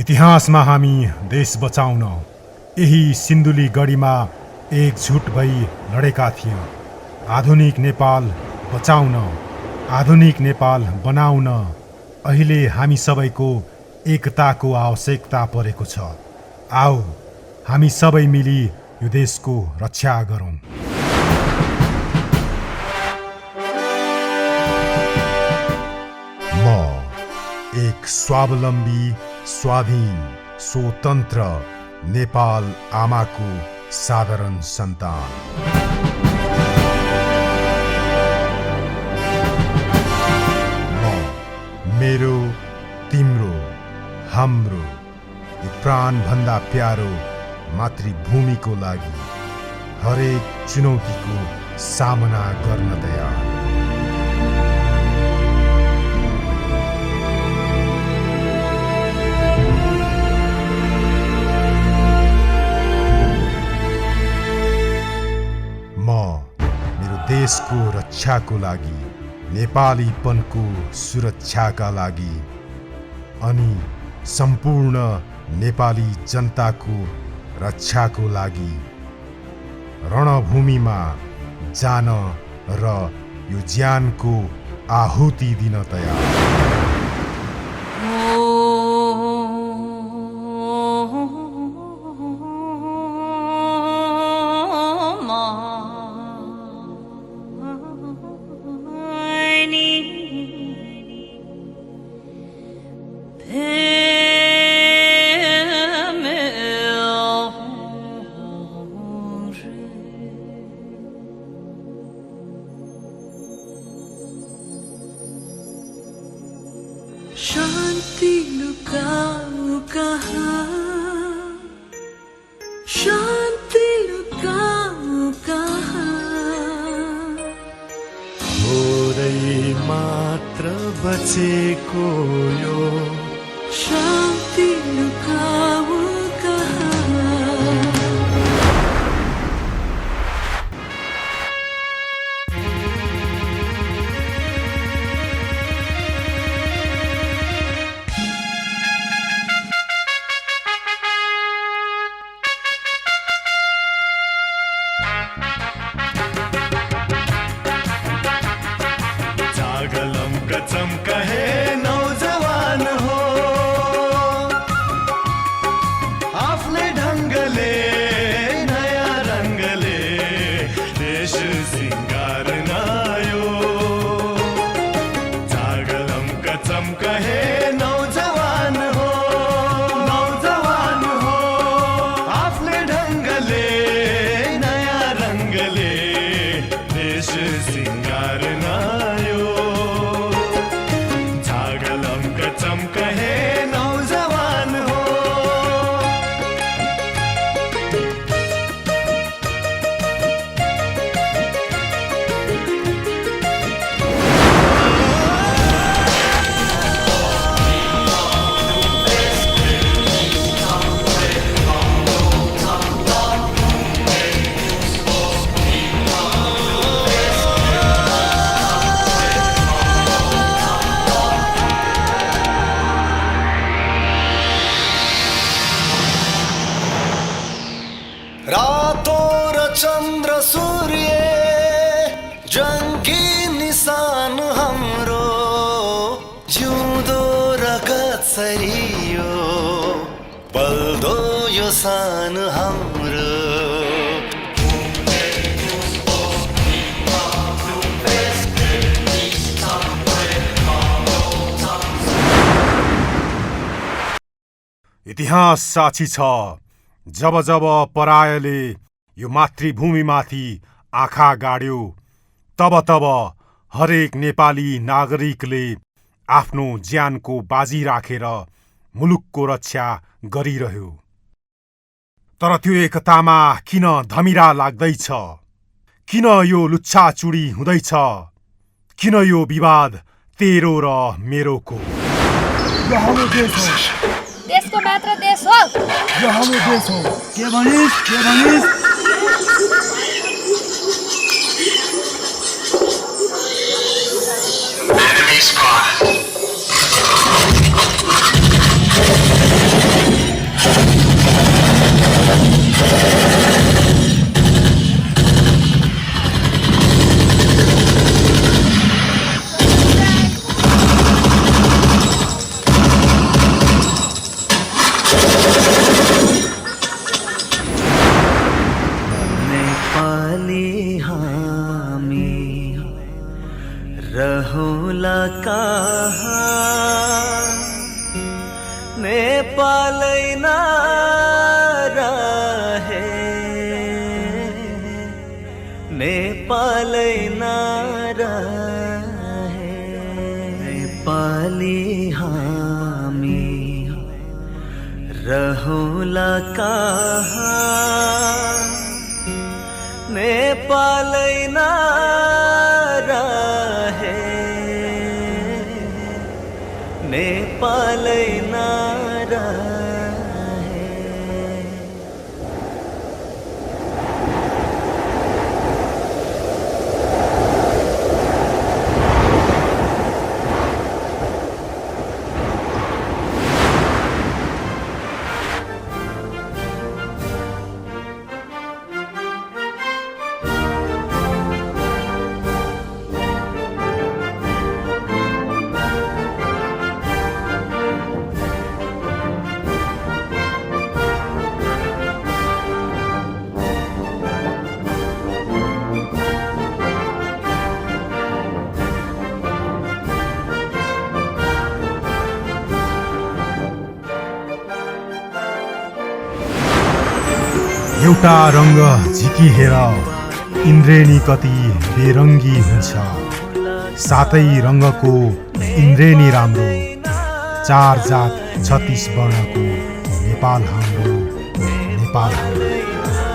इतिहासमा हामी देश बचाउन यही सिन्धुली गढीमा एकजुट भई लडेका थियौँ। आधुनिक नेपाल बचाउन, आधुनिक नेपाल बनाउन अहिले हामी सबैको एकताको आवश्यकता परेको छ। आओ हामी सबै मिली यो देशको रक्षा गरौँ। म एक स्वावलम्बी, स्वाधीन, स्वतन्त्र नेपाल आमाको साधारण सन्तान। म मेरो, तिम्रो, हाम्रो प्राणभन्दा प्यारो मातृभूमिको लागि हरेक चुनौतीको सामना गर्न तयार। देशको रक्षाको लागि, नेपालीपनको सुरक्षाका लागि अनि सम्पूर्ण नेपाली जनताको रक्षाको लागि रणभूमिमा जान र यो ज्यानको आहुति दिन तयार। शान्ति लुकाऊ कहाँ, शान्ति लुकाऊ कहाँ, थोरै मात्र बचेको यो शान्ति लुकाऊ कहाँ। कसम कहे नौजवान हो, आफ्नै ढङ्गले नयाँ रङ्गले देश सिङ्गार्न यो। जागलम कसम कहे नौजवान हो, नौजवान हो, आफ्नै ढङ्गले नयाँ रङ्गले देश सिङ्गार्न यो। कसम कहे नौजवान हो। रातों र चन्द्र सूर्य जङ्गी निशान हाम्रो, जिउँदो रगत सरियो बल्दो यो सान हाम्रो। इतिहास साक्षी छ, जब जब परायले यो मातृभूमिमाथि आँखा गाड्यो, तब तब हरेक नेपाली नागरिकले आफ्नो ज्यानको बाजी राखेर मुलुकको रक्षा गरिरह्यो। तर त्यो एकतामा किन धमिरा लाग्दैछ? किन यो लुच्छाचुडी हुँदैछ? किन यो विवाद तेरो र मेरोको? यो हाम्रो देश हो, देशको मात्र देश हो, यो हाम्रो देश हो। के भनिस्, के भनिस्? Enemy spotted. हामी रहौला कहाँ नेपालै नरहे नेपालै नरहे एउटा रङ्ग झिकिहेर इन्द्रेणी कति बेरङ्गी हुन्छ, सातै रङ्गको इन्द्रेणी राम्रो, चार जात 36 वर्णको नेपाल हाम्रो, नेपाल हाम्रो।